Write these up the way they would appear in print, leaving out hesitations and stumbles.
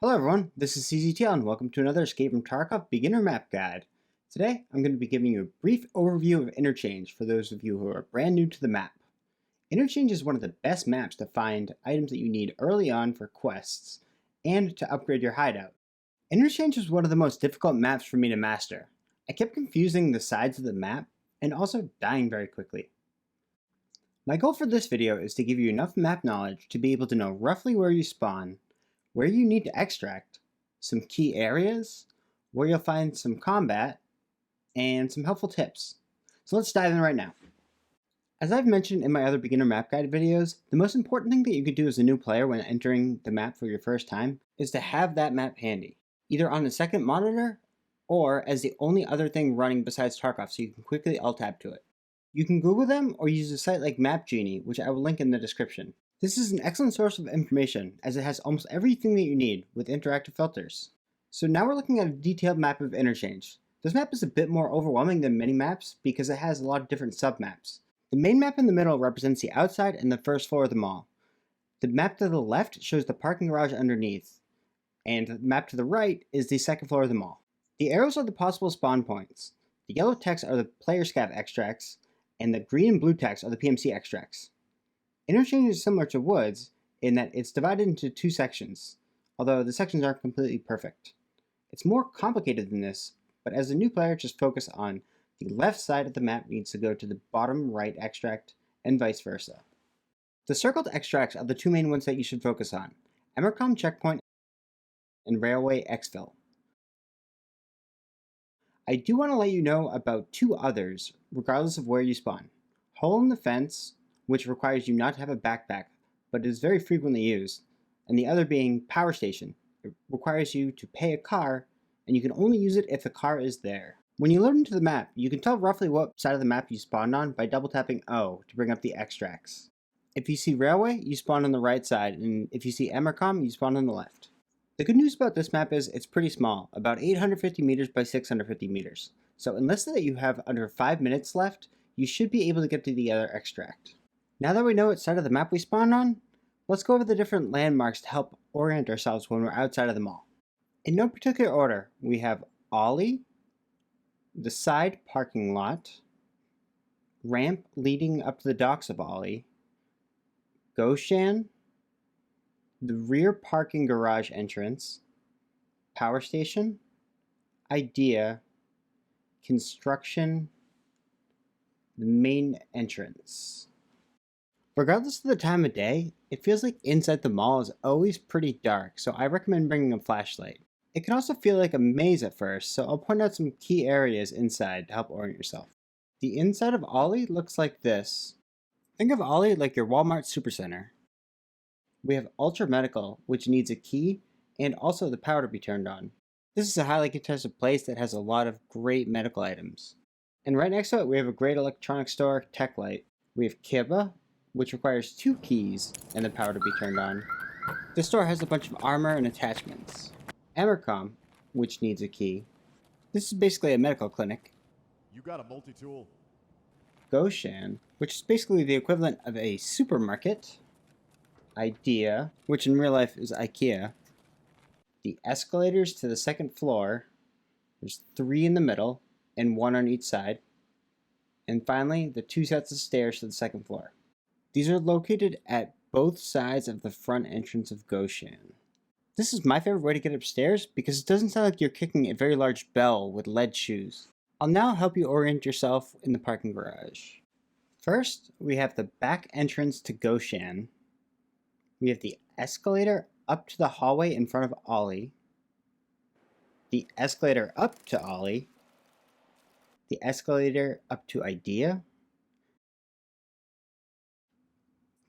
Hello everyone, this is cztl and welcome to another Escape from Tarkov Beginner Map Guide. Today, I'm going to be giving you a brief overview of Interchange for those of you who are brand new to the map. Interchange is one of the best maps to find items that you need early on for quests, and to upgrade your hideout. Interchange was one of the most difficult maps for me to master. I kept confusing the sides of the map, and also dying very quickly. My goal for this video is to give you enough map knowledge to be able to know roughly where you spawn, where you need to extract, some key areas, where you'll find some combat, and some helpful tips. So let's dive in right now. As I've mentioned in my other beginner map guide videos, the most important thing that you could do as a new player when entering the map for your first time is to have that map handy, either on a second monitor or as the only other thing running besides Tarkov so you can quickly alt-tab to it. You can Google them or use a site like MapGenie, which I will link in the description. This is an excellent source of information as it has almost everything that you need with interactive filters. So now we're looking at a detailed map of Interchange. This map is a bit more overwhelming than many maps because it has a lot of different submaps. The main map in the middle represents the outside and the first floor of the mall. The map to the left shows the parking garage underneath, and the map to the right is the second floor of the mall. The arrows are the possible spawn points. The yellow text are the player scav extracts, and the green and blue text are the PMC extracts. Interchange is similar to Woods in that it's divided into two sections, although the sections aren't completely perfect. It's more complicated than this, but as a new player, just focus on the left side of the map needs to go to the bottom right extract, and vice versa. The circled extracts are the two main ones that you should focus on: Emercom Checkpoint and Railway Exfil. I do want to let you know about two others, regardless of where you spawn. Hole in the Fence, which requires you not to have a backpack, but is very frequently used, and the other being Power Station. It requires you to pay a car, and you can only use it if the car is there. When you load into the map, you can tell roughly what side of the map you spawned on by double tapping O to bring up the extracts. If you see Railway, you spawn on the right side, and if you see Emercom, you spawn on the left. The good news about this map is it's pretty small, about 850 meters by 650 meters. So unless that you have under 5 minutes left, you should be able to get to the other extract. Now that we know what side of the map we spawned on, let's go over the different landmarks to help orient ourselves when we're outside of the mall. In no particular order, we have Ollie, the side parking lot, ramp leading up to the docks of Ollie, Goshan, the rear parking garage entrance, Power Station, Idea, Construction, the main entrance. Regardless of the time of day, it feels like inside the mall is always pretty dark, so I recommend bringing a flashlight. It can also feel like a maze at first, so I'll point out some key areas inside to help orient yourself. The inside of Ollie looks like this. Think of Ollie like your Walmart Supercenter. We have Ultra Medical, which needs a key, and also the power to be turned on. This is a highly contested place that has a lot of great medical items. And right next to it, we have a great electronics store, TechLight. We have Kiba, which requires 2 keys and the power to be turned on. This store has a bunch of armor and attachments. Emercom, which needs a key. This is basically a medical clinic. You got a multi-tool. Goshan, which is basically the equivalent of a supermarket. Idea, which in real life is IKEA. The escalators to the second floor. There's 3 in the middle and 1 on each side. And finally, the 2 sets of stairs to the second floor. These are located at both sides of the front entrance of Goshan. This is my favorite way to get upstairs because it doesn't sound like you're kicking a very large bell with lead shoes. I'll now help you orient yourself in the parking garage. First, we have the back entrance to Goshan. We have the escalator up to the hallway in front of Ollie, the escalator up to Ollie, the escalator up to Idea,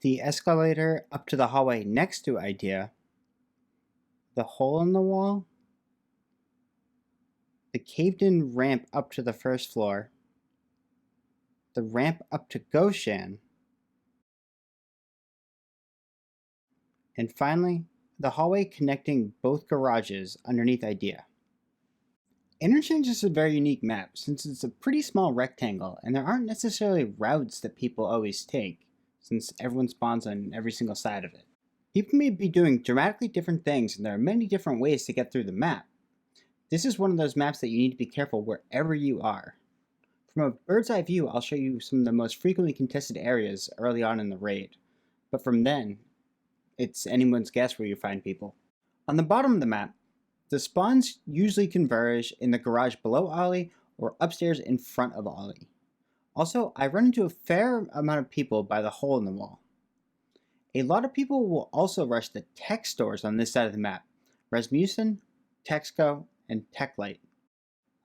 the escalator up to the hallway next to Idea, the hole in the wall, the caved-in ramp up to the first floor, the ramp up to Goshan, and finally, the hallway connecting both garages underneath Idea. Interchange is a very unique map since it's a pretty small rectangle and there aren't necessarily routes that people always take, since everyone spawns on every single side of it. People may be doing dramatically different things, and there are many different ways to get through the map. This is one of those maps that you need to be careful wherever you are. From a bird's eye view, I'll show you some of the most frequently contested areas early on in the raid, but from then, it's anyone's guess where you find people. On the bottom of the map, the spawns usually converge in the garage below Ollie or upstairs in front of Ollie. Also, I run into a fair amount of people by the hole in the wall. A lot of people will also rush the tech stores on this side of the map: Rasmussen, Texco, and Techlight.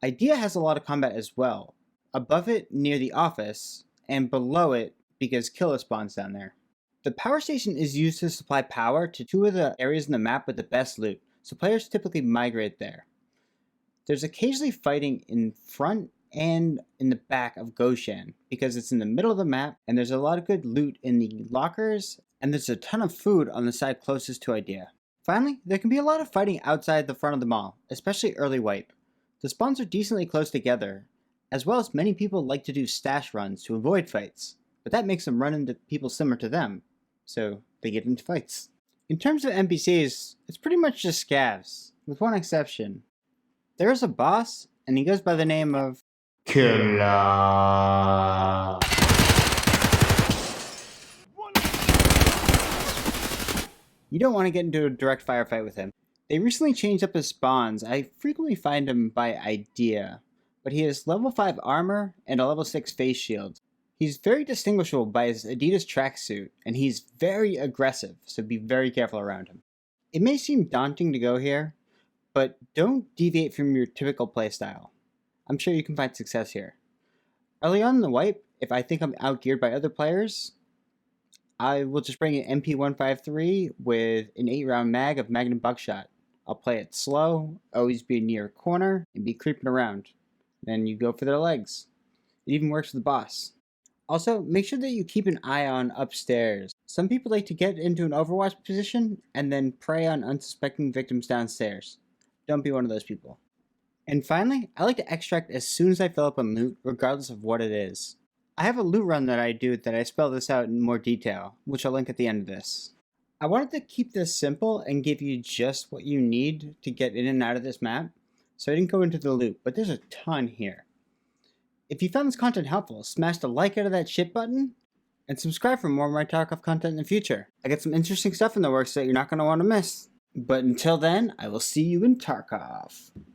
Idea has a lot of combat as well, above it near the office, and below it because killer spawns down there. The power station is used to supply power to two of the areas in the map with the best loot, so players typically migrate there. There's occasionally fighting in front and in the back of Goshen because it's in the middle of the map and there's a lot of good loot in the lockers, and there's a ton of food on the side closest to Idea. Finally, there can be a lot of fighting outside the front of the mall, especially early wipe. The spawns are decently close together, as well as many people like to do stash runs to avoid fights, but that makes them run into people similar to them, so they get into fights. In terms of NPCs, it's pretty much just scavs, with one exception. There is a boss, and he goes by the name of Killer. You don't want to get into a direct firefight with him. They recently changed up his spawns. I frequently find him by Idea, but he has level 5 armor and a level 6 face shield. He's very distinguishable by his Adidas tracksuit, and he's very aggressive, so be very careful around him. It may seem daunting to go here, but don't deviate from your typical playstyle. I'm sure you can find success here. Early on in the wipe, if I think I'm outgeared by other players, I will just bring an MP153 with an 8-round mag of Magnum Buckshot. I'll play it slow, always be near a corner, and be creeping around. Then you go for their legs. It even works with the boss. Also, make sure that you keep an eye on upstairs. Some people like to get into an overwatch position and then prey on unsuspecting victims downstairs. Don't be one of those people. And finally, I like to extract as soon as I fill up on loot, regardless of what it is. I have a loot run that I do that I spell this out in more detail, which I'll link at the end of this. I wanted to keep this simple and give you just what you need to get in and out of this map, so I didn't go into the loot, but there's a ton here. If you found this content helpful, smash the like out of that shit button, and subscribe for more of my Tarkov content in the future. I got some interesting stuff in the works that you're not going to want to miss. But until then, I will see you in Tarkov.